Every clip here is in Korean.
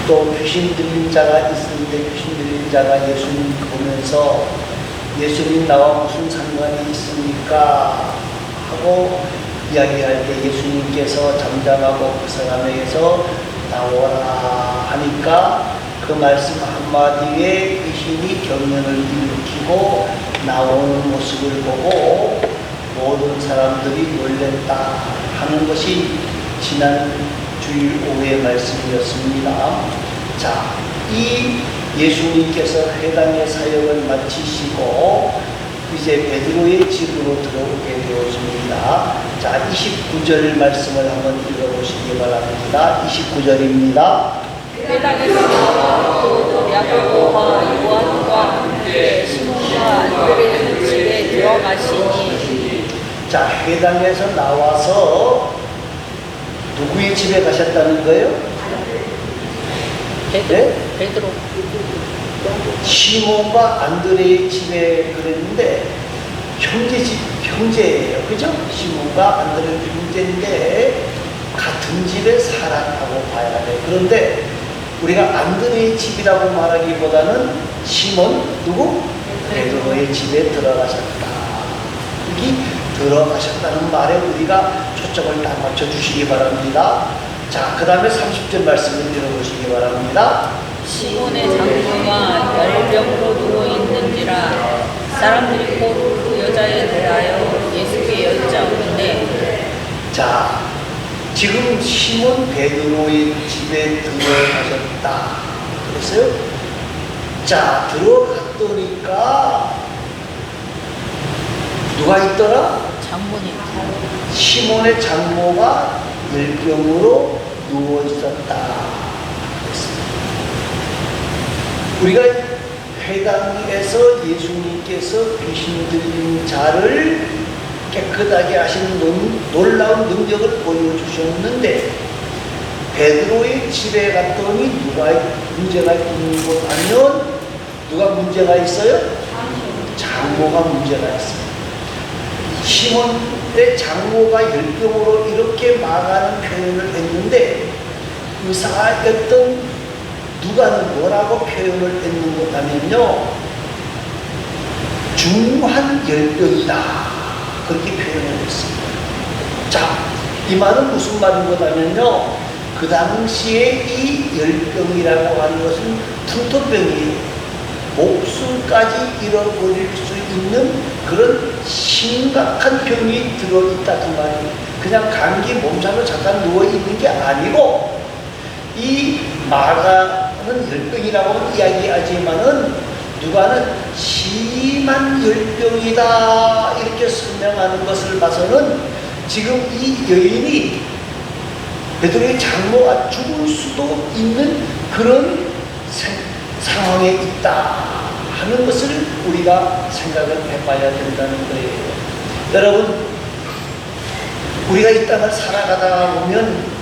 또 귀신 들린 자가 있었는데 귀신 들린 자가 예수님 보면서 예수님 나와 무슨 상관이 있습니까? 하고 이야기할 때 예수님께서 잠잠하고 그 사람에게서 나오라 하니까 그 말씀 한마디에 귀신이 경련을 일으키고 나오는 모습을 보고 모든 사람들이 놀랬다 하는 것이 지난 주일 오후의 말씀이었습니다. 자, 이 예수님께서 회당의 사역을 마치시고 이제 베드로의 집으로 들어오게 되었습니다. 자, 29절 말씀을 한번 읽어보시기 바랍니다. 29절입니다. 회당에서 나와 야고보와 요한과 함께 시몬과 안드레의 집에 들어가시니. 자, 회당에서 나와서 누구의 집에 가셨다는 거예요? 베드로. 시몬과 안드레의 집에 그랬는데 형제예요. 그죠? 시몬과 안드레의 형제인데 같은 집에 살았다고 봐야 돼. 그런데 우리가 안드레의 집이라고 말하기보다는 시몬 누구? 베드로의 집에 들어가셨다. 여기 들어가셨다는 말에 우리가 초점을 딱 맞춰주시기 바랍니다. 자, 그 다음에 30절 말씀을 들어보시기 바랍니다. 시몬의 장모가 열병으로 누워있는지라 사람들이 곧 그 여자에 대하여 예수께 여짜오는데. 자, 지금 시몬 베드로의 집에 들어가셨다 그랬어요. 자, 들어갔더니까 누가 있더라? 장모님. 시몬의 장모가 열병으로 누워있었다. 우리가 회당에서 예수님께서 귀신 들린 자를 깨끗하게 하시는 놀라운 능력을 보여주셨는데 베드로의 집에 갔더니 누가 문제가 있는 것 아니면 누가 문제가 있어요? 장모가 문제가 있어요. 시몬의 장모가 열병으로 이렇게 망하는 표현을 했는데 의사였던 누가 뭐라고 표현을 했는 것 하면요, 중한 열병이다 그렇게 표현을 했습니다. 자, 이 말은 무슨 말인 것 하면요, 그 당시에 이 열병이라고 하는 것은 풍토병이에요. 목숨까지 잃어버릴 수 있는 그런 심각한 병이 들어있다 그 말이에요. 그냥 감기 몸살로 잠깐 누워있는 게 아니고 이 마가는 열병이라고 이야기하지만은 누가는 심한 열병이다 이렇게 설명하는 것을 봐서는 지금 이 여인이 베드로의 장모가 죽을 수도 있는 그런 상황에 있다 하는 것을 우리가 생각을 해봐야 된다는 거예요. 여러분, 우리가 이 땅을 살아가다 보면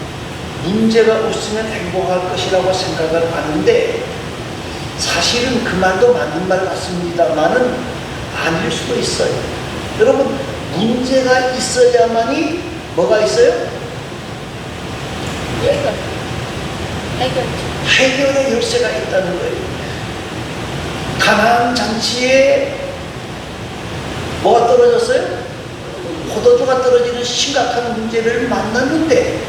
문제가 없으면 행복할 것이라고 생각을 하는데 사실은 그 말도 맞는 말 같습니다만은 아닐 수도 있어요. 여러분, 문제가 있어야만이 뭐가 있어요? 해결의 열쇠가 있다는 거예요. 가나안 잔치에 뭐가 떨어졌어요? 포도주가 떨어지는 심각한 문제를 만났는데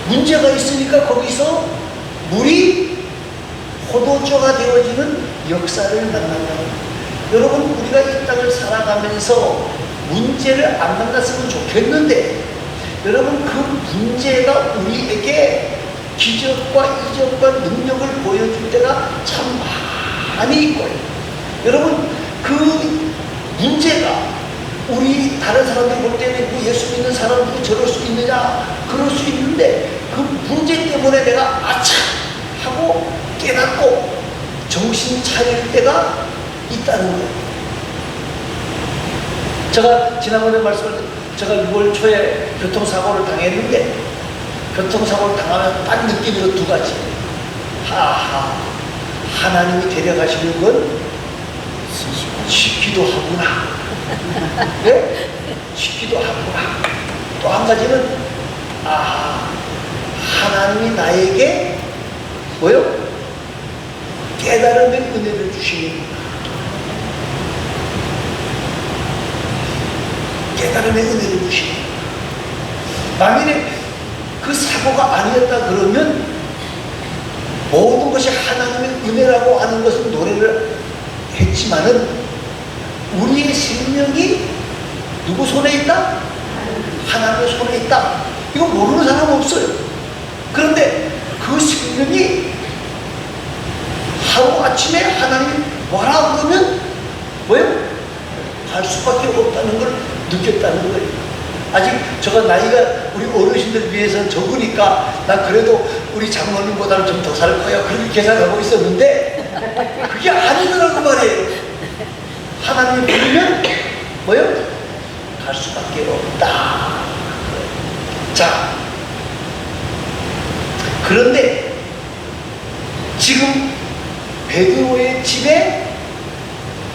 문제가 있으니까 거기서 물이 포도주가 되어지는 역사를 만난다. 여러분, 우리가 이 땅을 살아가면서 문제를 안 만났으면 좋겠는데 여러분, 그 문제가 우리에게 기적과 이적과 능력을 보여줄 때가 참 많이 있고요. 여러분, 그 문제가 우리 다른 사람들 볼 때는 뭐 예수 믿는 사람들이 저럴 수 있느냐 그럴 수 있는데 그 문제 때문에 내가 아차 하고 깨닫고 정신 차릴 때가 있다는 거예요. 제가 지난번에 제가 6월 초에 교통사고를 당했는데 교통사고를 당하면 딱 느끼는 거 두 가지. 하하, 하나님이 데려가시는 건 쉽기도 하구나. 네? 쉽기도 하구나. 또 한 가지는 아하, 하나님이 나에게 뭐요? 깨달음의 은혜를 주시니 깨달음의 은혜를 주시니 만일에 그 사고가 아니었다 그러면 모든 것이 하나님의 은혜라고 하는 것은 노래를 했지만은 우리의 생명이 누구 손에 있다? 하나님의 손에 있다. 이거 모르는 사람 없어요. 그런데 그 생명이 하루아침에 하나님이 뭐라 그러면 뭐예요? 갈 수밖에 없다는 걸 느꼈다는 거예요. 아직 저가 나이가 우리 어르신들 비해서는 적으니까 난 그래도 우리 장모님보다는 좀 더 살 거야 그렇게 계산하고 있었는데 그게 아니더라고 말이에요. 하나님 부르면 뭐요? 갈 수밖에 없다. 자, 그런데 지금 베드로의 집에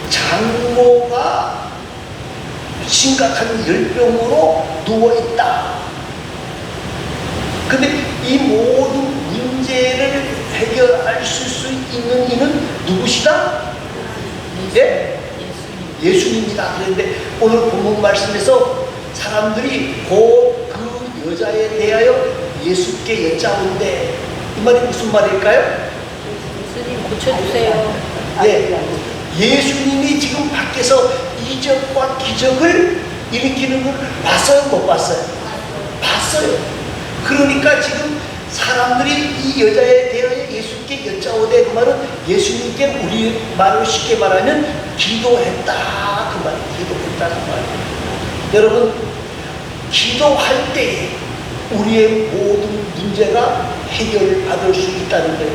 장모가 심각한 열병으로 누워있다. 근데 이 모든 문제를 해결할 수 있는 이는 누구시다? 예? 예수님이다. 그런데 오늘 본문 말씀에서 사람들이 곧 그 여자에 대하여 예수께 여짜온대. 이 말이 무슨 말일까요? 예수님 고쳐주세요. 예. 예수님이 지금 밖에서 이적과 기적을 일으키는 걸 봤어요? 못 봤어요? 봤어요. 그러니까 지금 사람들이 이 여자에 대하여 예수께 여짜오되 그 말은 예수님께 우리 말로 쉽게 말하면 기도했다 그 말이에요. 기도했다 그 말이에요. 여러분 기도할 때에 우리의 모든 문제가 해결받을 수 있다는 거예요.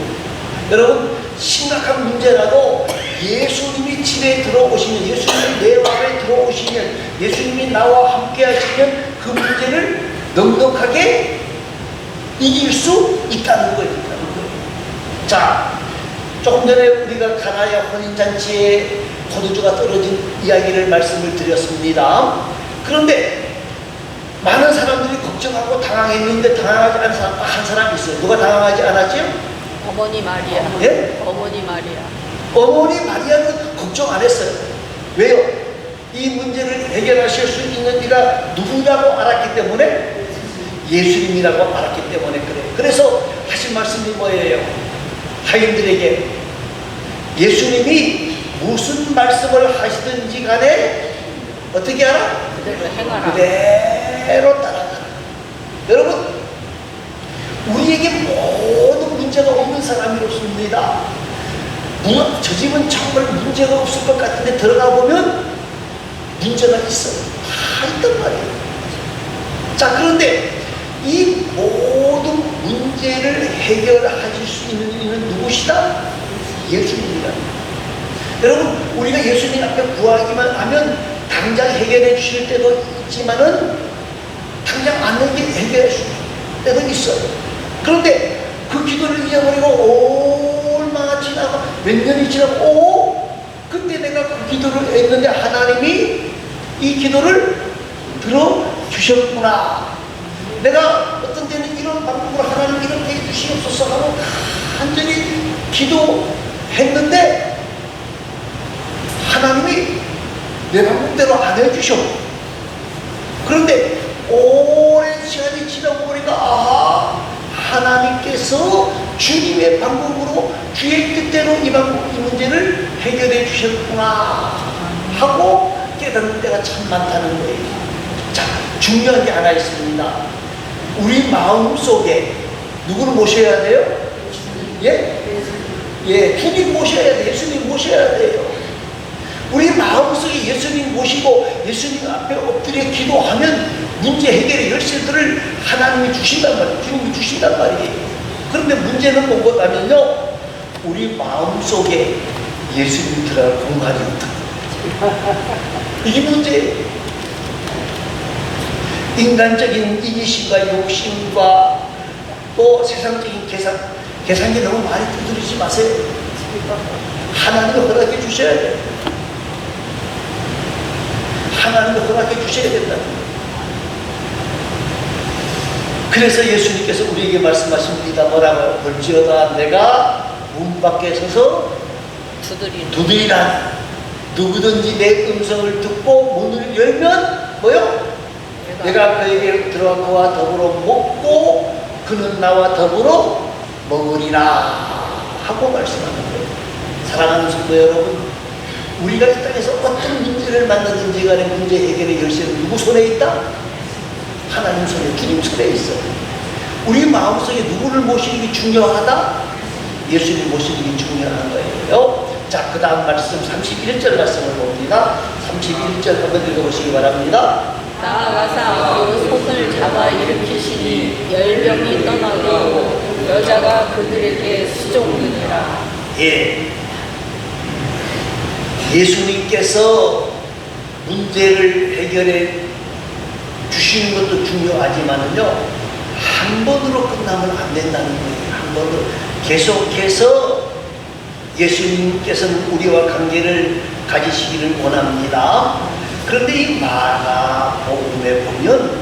여러분 심각한 문제라도 예수님이 집에 들어오시면, 예수님이 내 마음에 들어오시면, 예수님이 나와 함께 하시면 그 문제를 넉넉하게 이길 수 있다는 거예요. 자, 조금 전에 우리가 가나의 혼인잔치에 포도주가 떨어진 이야기를 말씀을 드렸습니다. 그런데 많은 사람들이 걱정하고 당황했는데 당황하지 않은 사람 한 사람 있어요. 누가 당황하지 않았지요? 어머니 마리아. 예? 어머니 마리아. 어머니 마리아는 걱정 안 했어요. 왜요? 이 문제를 해결하실 수 있는 이가 누구라고 알았기 때문에, 예수님이라고 알았기 때문에 그래요. 그래서 하신 말씀이 뭐예요? 하인들에게 예수님이 무슨 말씀을 하시든지 간에 어떻게 하라? 그대로 행하라. 그대로 따라가라. 여러분, 우리에게 모든 문제가 없는 사람이 없습니다. 저 집은 정말 문제가 없을 것 같은데 들어가 보면 문제가 있어요. 다 있단 말이에요. 자, 그런데 이 모든 문제를 해결하실 수 있는 이는 누구시다? 예수님이다. 여러분, 우리가 예수님 앞에 구하기만 하면 당장 해결해 주실 때도 있지만은 당장 안 해결해 주실 때도 있어요. 그런데 그 기도를 잊어버리고 얼마나 지나고 몇 년이 지나고 그때 내가 그 기도를 했는데 하나님이 이 기도를 들어주셨구나. 내가 어떤 때는 이런 방법으로 하나님 이렇게 해주시옵소서 하고 간절히 기도했는데 하나님이 내 방법대로 안 해주셔. 그런데 오랜 시간이 지나고 보니까 하나님께서 주님의 방법으로 주의 뜻대로 이 문제를 해결해 주셨구나 하고 깨닫는 때가 참 많다는 거예요. 자, 중요한 게 하나 있습니다. 우리 마음 속에 누구를 모셔야 돼요? 예? 예, 주님 모셔야 돼요. 예수님 모셔야 돼요. 우리 마음속에 예수님 모시고 예수님 앞에 엎드려 기도하면 문제 해결의 열쇠들을 하나님이 주신단 말이에요. 주님이 주신단 말이에요. 그런데 문제는 뭐냐면요, 우리 마음속에 예수님 들어갈 공간이 없다. 이게 문제예요. 인간적인 이기심과 욕심과 또 세상적인 계산기 너무 많이 두드리지 마세요. 하나님을 허락해 주셔야 돼요. 하나님을 허락해 주셔야 된다는 거예요. 그래서 예수님께서 우리에게 말씀하십니다. 뭐라고요? 볼지어다 내가 문 밖에 서서 두드리라. 누구든지 내 음성을 듣고 문을 열면 뭐요? 내가 그에게 들어가 그와 더불어 먹고 그는 나와 더불어 먹으리라 하고 말씀하는 거예요. 사랑하는 성도 여러분, 우리가 이 땅에서 어떤 문제를 만나든지 간에 문제 해결의 열쇠는 누구 손에 있다? 하나님 손에, 주님 손에 있어요. 우리 마음속에 누구를 모시는 게 중요하다? 예수님 모시는 게 중요한 거예요. 자, 그 다음 말씀 31절 말씀을 봅니다. 31절 한번 읽어보시기 바랍니다. 나아가사 그 손을 잡아 일으키시니 열병이 떠나고 여자가 그들에게 수종되니라. 예. 예수님께서 문제를 해결해 주시는 것도 중요하지만은요, 한 번으로 끝나면 안 된다는 거예요. 한 번으로 계속해서 예수님께서는 우리와 관계를 가지시기를 원합니다. 그런데 이 마가복음에 보면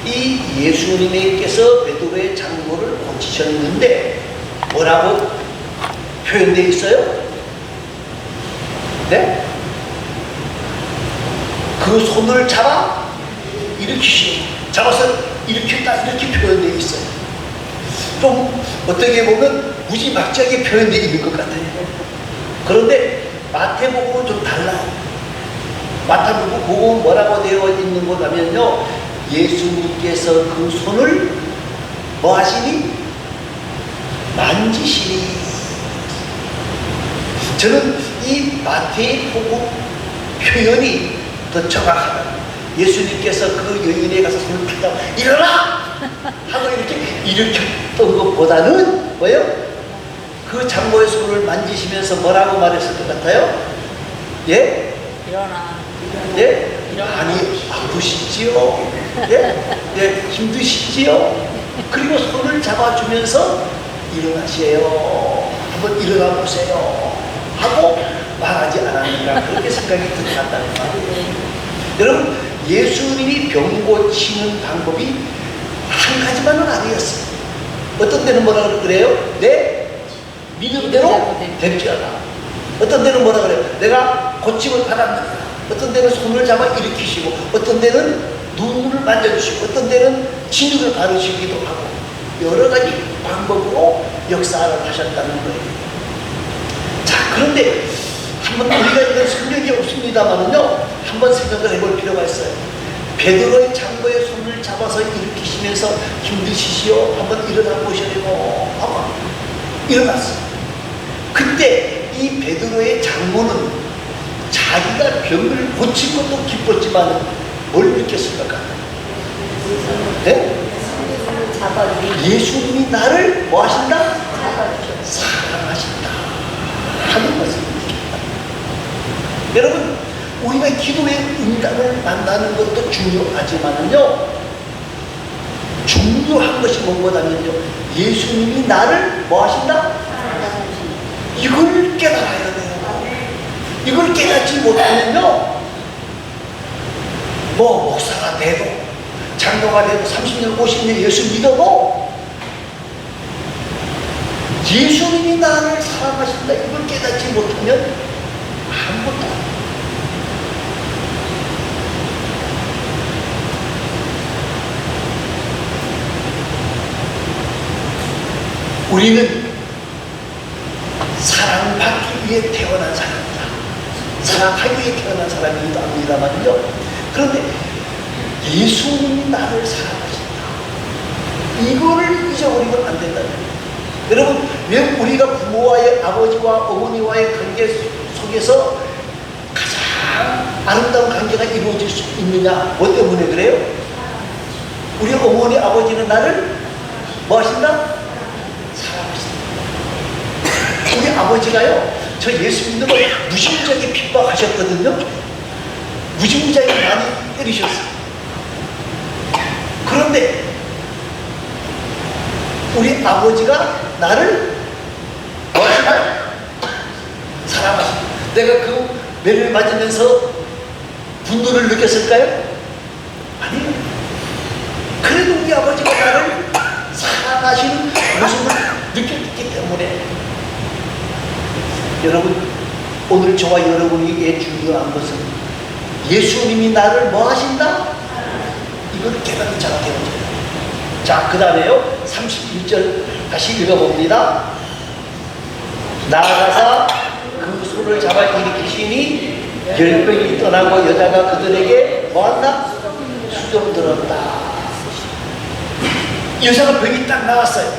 이 예수님께서 베드로의 장모를 고치셨는데 뭐라고 표현되어 있어요? 네? 그 손을 잡아 일으키시고, 잡아서 일으켰다 이렇게 표현되어 있어요. 좀 어떻게 보면 무지막지하게 표현되어 있는 것 같아요. 그런데 마태복음은 좀 달라요. 마태복음은 뭐라고 되어 있는 것 하면요, 예수님께서 그 손을 뭐 하시니? 만지시니. 저는 이 마태복음 표현이 더 정확하다. 예수님께서 그 여인에 가서 손을 펴다 일어나! 하고 이렇게 일으켰던 것보다는 뭐예요? 그 장모의 손을 만지시면서 뭐라고 말했을 것 같아요? 예? 일어나. 예? 많이 아프시지요? 예? 예? 힘드시지요? 그리고 손을 잡아주면서 일어나세요. 한번 일어나 보세요. 하고 말하지 않았는가, 그렇게 생각이 들었다는 말이에요. 여러분, 예수님이 병 고치는 방법이 한 가지만은 아니었어요. 어떤 데는 뭐라 그래요? 내 믿음대로 될지어다. 어떤 데는 뭐라 그래요? 내가 고침을 받았느니라. 어떤 데는 손을 잡아 일으키시고, 어떤 데는 눈을 만져주시고, 어떤 데는 진흙을 바르시기도 하고, 여러 가지 방법으로 역사를 하셨다는 거예요. 자, 그런데 한번 우리가 이런 성경이 없습니다만은요, 한번 생각을 해볼 필요가 있어요. 베드로의 장모의 손을 잡아서 일으키시면서 힘드시시오? 한번 일어나 보시려고 아마 일어났어요. 그때 이 베드로의 장모는 자기가 병을 고친 것도 기뻤지만 뭘 느꼈을 것 같아요? 네? 예수님이 나를 뭐 하신다? 사랑하신다 하는 것을 느꼈다. 여러분, 우리가 기도의 응답을 만나는 것도 중요하지만은요, 중요한 것이 무엇하면요, 예수님이 나를 뭐 하신다? 이걸 깨달아야 돼요. 이걸 깨닫지 못하면요, 뭐 목사가 돼도 장로가 돼도 30년 50년 예수 믿어도 예수님이 나를 사랑하신다 이걸 깨닫지 못하면 아무것도 안 돼요. 우리는 사랑받기 위해 태어난 사람이다. 사랑하기 위해 태어난 사람이기도 합니다만요. 그런데 예수님이 나를 사랑하신다. 이거를 잊어버리면 안 된다는 거예요. 여러분, 왜 우리가 부모와의, 아버지와 어머니와의 관계 속에서 가장 아름다운 관계가 이루어질 수 있느냐? 뭐 때문에 그래요? 우리 어머니, 아버지는 나를 뭐 하신다? 우리 아버지가요, 저 예수 믿는 걸 무지무지하게 핍박하셨거든요. 무지무지하게 많이 때리셨어요. 그런데 우리 아버지가 나를 사랑하십니다. 내가 그 매를 맞으면서 분노를 느꼈을까요? 아니요. 그래도 우리 아버지가 나를 사랑하시는 모습을 느꼈기 때문에 여러분, 오늘 저와 여러분에게 중요한 것은 예수님이 나를 뭐 하신다? 이걸 깨닫는 자가 되어져요. 자, 그 다음에요 31절 다시 읽어봅니다. 나아가사 그 손을 잡아 일으키시니 열병이 떠나고 여자가 그들에게 뭐한다? 수종 들었다. 여자가 병이 딱 나왔어요.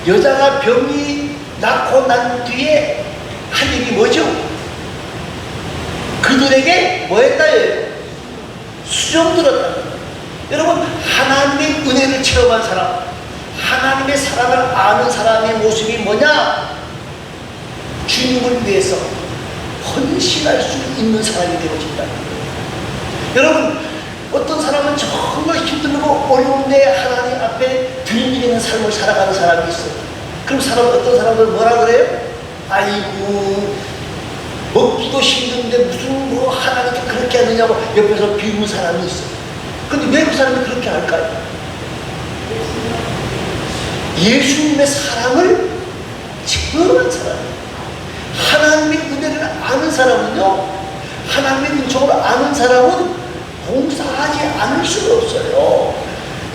여자가 병이 낫고 난 뒤에 한 얘기 뭐죠? 그들에게 뭐 했다예요? 수종 들었다. 여러분, 하나님의 은혜를 체험한 사람, 하나님의 사랑을 아는 사람의 모습이 뭐냐? 주님을 위해서 헌신할 수 있는 사람이 되어진다. 여러분, 어떤 사람은 정말 힘들고 어려운데 하나님 앞에 들리는 삶을 살아가는 사람이 있어요. 그럼 어떤 사람은 뭐라 그래요? 아이고, 먹기도 힘든데 무슨 뭐 하나님께 그렇게 하느냐고 옆에서 비우는 사람이 있어요. 근데 왜 그 사람이 그렇게 할까요? 예수님의 사랑을 체험한 사람, 하나님의 은혜를 아는 사람은요, 하나님의 은총을 아는 사람은 봉사하지 않을 수가 없어요.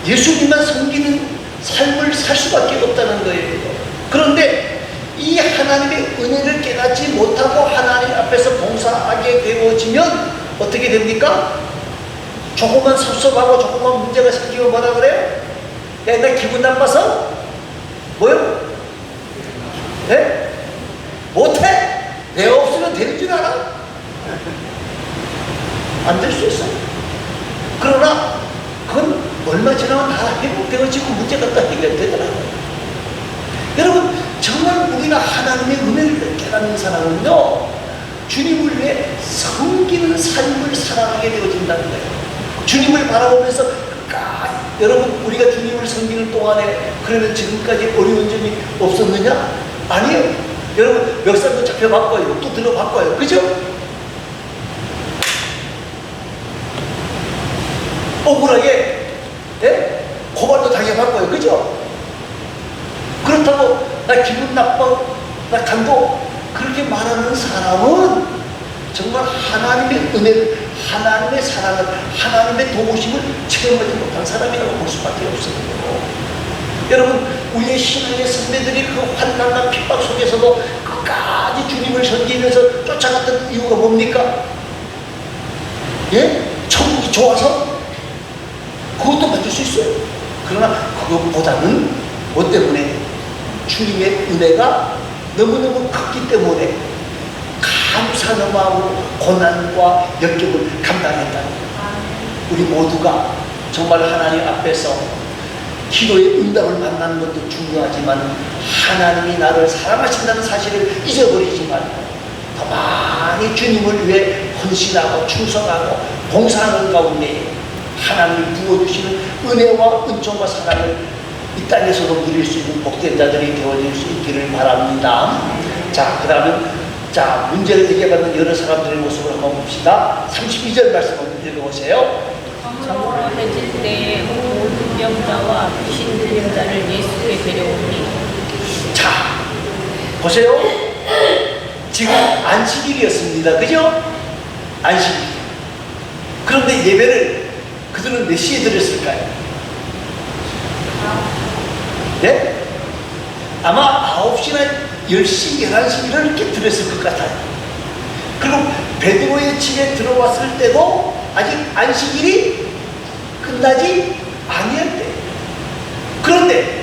예수님만 섬기는 삶을 살 수밖에 없다는 거예요. 그런데 이 하나님의 은혜를 깨닫지 못하고 하나님 앞에서 봉사하게 되어지면 어떻게 됩니까? 조금만 섭섭하고 조금만 문제가 생기면 뭐라 그래요? 야, 나 기분 나빠서 뭐요? 네? 못해? 내가 없으면 되는 줄 알아? 안 될 수 있어요. 그러나 그건 얼마 지나면 다 회복되어지고 문제가 다 해결되더라고요. 여러분, 정말 우리가 하나님의 은혜를 깨닫는 사람은요, 주님을 위해 섬기는 삶을 살아가게 되어진다는 거예요. 주님을 바라보면서 여러분, 우리가 주님을 섬기는 동안에 그러면 지금까지 어려운 점이 없었느냐? 아니에요. 여러분, 멱살도 잡혀봤고요, 또 들어봤고요, 그죠? 억울하게, 예? 고발도 당해봤고요, 그죠? 그렇다고 나 기분 나빠, 나 간도 그렇게 말하는 사람은 정말 하나님의 은혜를, 하나님의 사랑을, 하나님의 도우심을 체험하지 못한 사람이라고 볼 수밖에 없어요. 여러분, 우리의 신앙의 선배들이 그 환난과 핍박 속에서도 끝까지 주님을 섬기면서 쫓아갔던 이유가 뭡니까? 예? 천국이 좋아서? 그것도 받을 수 있어요. 그러나 그것보다는 뭐 때문에? 주님의 은혜가 너무너무 컸기 때문에 감사의 마음으로 고난과 역경을 감당했다. 우리 모두가 정말 하나님 앞에서 기도의 응답을 만나는 것도 중요하지만 하나님이 나를 사랑하신다는 사실을 잊어버리지만 더 많이 주님을 위해 헌신하고 충성하고 봉사하는 가운데 하나님이 부어주시는 은혜와 은총과 사랑을 이 땅에서도 누릴 수 있는 복된 자들이 되어질 수 있기를 바랍니다. 자, 그 다음은 문제를 해결받는 여러 사람들의 모습을 한번 봅시다. 32절 말씀을 읽어보세요. 성으로 해질 때 모든 병자와 귀신 들린 자를 예수께 데려오니. 자, 보세요. 지금 안식일이었습니다. 그죠? 안식일. 그런데 예배를 그들은 몇 시에 드렸을까요? 네? 아마 9시나 10시, 11시 이렇게 드렸을 것 같아요. 그리고 베드로의 집에 들어왔을 때도 아직 안식일이 끝나지 아니었대요. 그런데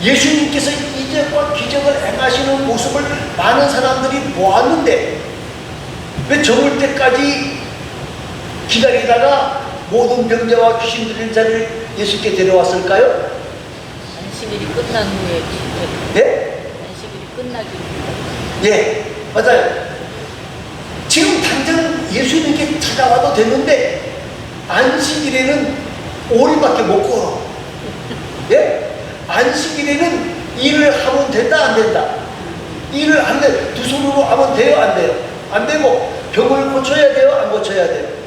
예수님께서 이적과 기적을 행하시는 모습을 많은 사람들이 보았는데 왜 저물 때까지 기다리다가 모든 병자와 귀신 들린 자를 예수께 데려왔을까요? 안식일이 끝난 후에. 네? 안식일이 끝나기. 예, 맞아요. 지금 당장 예수님께 찾아와도 되는데 안식일에는 5일밖에 못 걸어. 예? 안식일에는 일을 하면 된다 안 된다? 일을 안 돼. 두 손으로 하면 돼요 안 돼요? 안 되고 병을 고쳐야 돼요 안 고쳐야 돼요?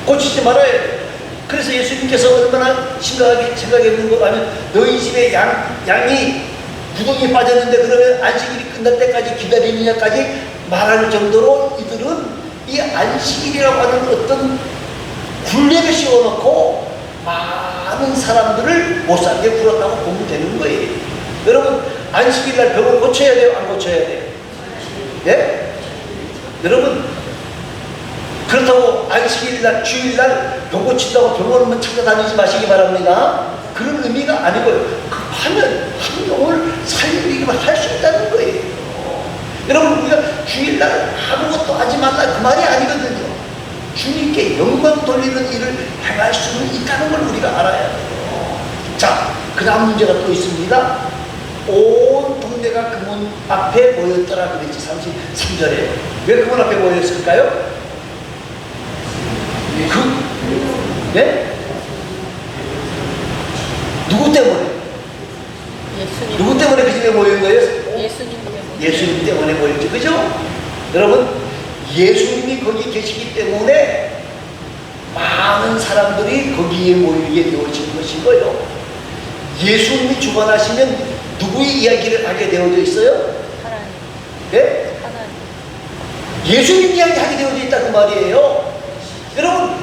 고치지 말아야 돼요. 그래서 예수님께서 얼마나 심각하게 생각했는 거 하면 너희 집에 양이 구덩이에 빠졌는데 그러면 안식일이 끝날 때까지 기다리느냐까지 말할 정도로 이들은 이 안식일이라고 하는 어떤 굴레를 씌워놓고 많은 사람들을 못 살게 굴었다고 보면 되는 거예요. 여러분 안식일날 병을 고쳐야 돼요? 안 고쳐야 돼요? 예? 여러분 그렇다고 안식일날 주일날 병 고친다고 병원만 찾아다니지 마시기 바랍니다. 그런 의미가 아니고요. 급하면 한 명을 살리기만 할 수 있다는 거예요. 여러분 우리가 주일날 아무것도 하지 말라 그 말이 아니거든요. 주님께 영광 돌리는 일을 행할 수는 있다는 걸 우리가 알아야 돼요. 자, 그 다음 문제가 또 있습니다. 온 동네가 그 문 앞에 모였더라 그랬지. 33절에 왜 그 문 앞에 모였을까요? 네? 누구 때문에? 예수님. 누구 때문에 그 집에 모인 거예요? 예수님 때문에. 예수님 때문에 모였죠. 그죠? 여러분, 예수님이 거기 계시기 때문에 많은 사람들이 거기에 모이게 되어진 것이고요. 예수님이 주관하시면 누구의 이야기를 하게 되어져 있어요? 하나님. 네? 하나님. 예수님 이야기 하게 되어져 있다 그 말이에요. 여러분,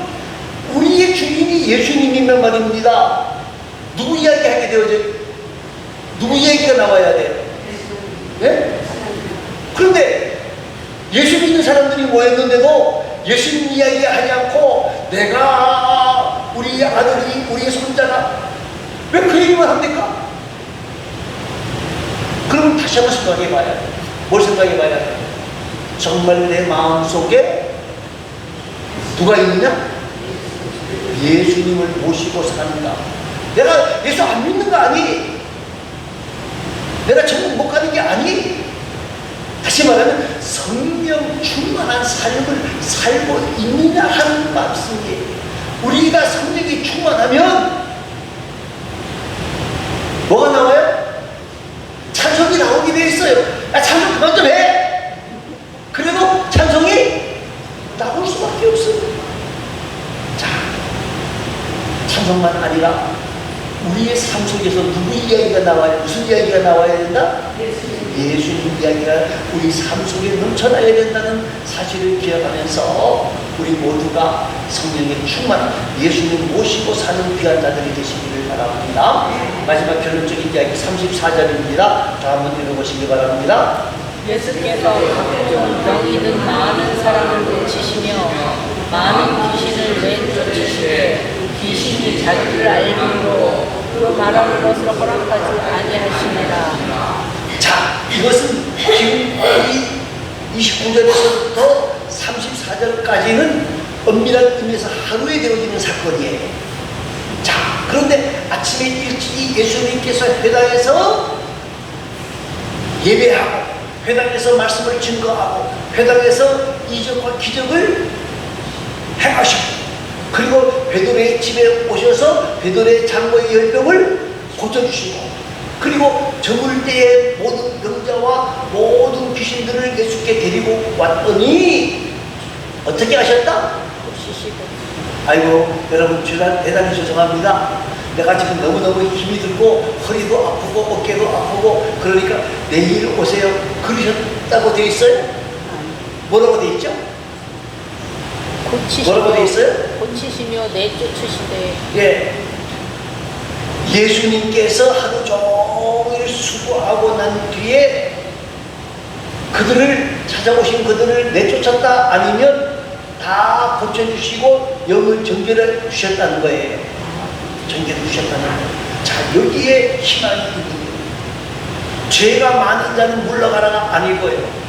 우리의 주인이 예수님이면 말입니다. 누구 이야기 하게 되어져, 누구 얘기가 나와야 돼요? 네? 그런데 예수 믿는 사람들이 모였는데도 예수님 이야기 하지 않고 내가 우리 아들이 우리 손자가 왜 그 얘기만 합니까? 그러면 다시 한번 생각해 봐야 돼요. 뭘 생각해 봐야 돼요? 정말 내 마음속에 누가 있느냐? 예수님을 모시고 사는가? 내가 예수 안 믿는 거 아니? 내가 천국 못 가는 게 아니? 다시 말하면 성령 충만한 삶을 살고 있느냐 하는 말씀이에요. 우리가 성령이 충만하면 뭐가 나와요? 찬송이 나오게 돼 있어요. 야, 찬송 그만 좀 해! 그래도 찬송이 나올 수밖에 없어요. 자, 찬송만 아니라 우리의 삶 속에서 누구 이야기가 나와야, 무슨 이야기가 나와야 된다? 예수님 이야기가 우리 삶 속에 넘쳐나야 된다는 사실을 기억하면서 우리 모두가 성령의 충만한 예수님 모시고 사는 귀한 자들이 되시기를 바랍니다. 마지막 결론적인 이야기 34절입니다. 다 한번 읽어보시기 바랍니다. 예수께서 각종 병이 든 많은 사람을 고치시며 많은 귀신을 내쫓으시되 귀신이 자기를 알므로 그 말하는 것을 허락하지 아니하시니라. 자, 이것은 지금 이 29절에서부터 34절까지는 엄밀한 의미에서 하루에 되어지는 사건이에요. 자, 그런데 아침에 일찍이 예수님께서 회당에서 예배하고 회당에서 말씀을 증거하고 회당에서 이적과 기적을 행하시고 그리고 베드로의 집에 오셔서 베드로의 장모의 열병을 고쳐주시고 그리고 저물 때의 모든 병자와 모든 귀신들을 예수께 데리고 왔더니 어떻게 하셨다? 고치시고. 아이고 여러분 대단히 죄송합니다. 내가 지금 너무너무 힘이 들고 허리도 아프고 어깨도 아프고 그러니까 내일 오세요 그러셨다고 돼 있어요? 뭐라고 돼 있죠? 뭐라고 돼 있어요? 고치시며 내쫓으시되. 예. 예수님께서 하루 종일 수고하고 난 뒤에 그들을 찾아오신 그들을 내쫓았다 아니면 다 고쳐주시고 영을 정결해 주셨다는 거예요. 정결해 주셨다는 거예요. 자, 여기에 희망이 있는 거예요. 죄가 많은 자는 물러가라가 아니고요.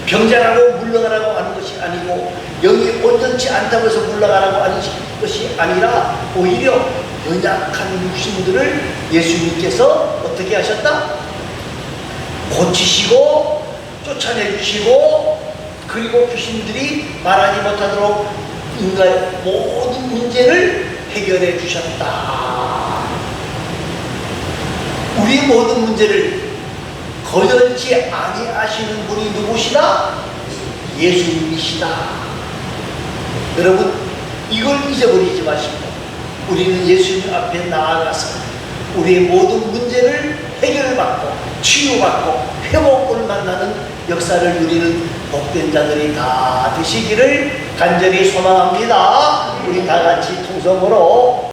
병자라고 물러가라고 하는 것이 아니고 영이 온전치 않다고 해서 물러가라고 하는 것이 아니라 오히려 연약한 육신들을 예수님께서 어떻게 하셨다? 고치시고 쫓아내주시고 그리고 귀신들이 말하지 못하도록 인간의 모든 문제를 해결해 주셨다. 우리 모든 문제를 거절치 아니하시는 분이 누구시다? 예수님이시다. 여러분 이걸 잊어버리지 마시고 우리는 예수님 앞에 나아가서 우리의 모든 문제를 해결받고 치유받고 회복을 만나는 역사를 누리는 복된 자들이 다 되시기를 간절히 소망합니다. 우리 다 같이 통성으로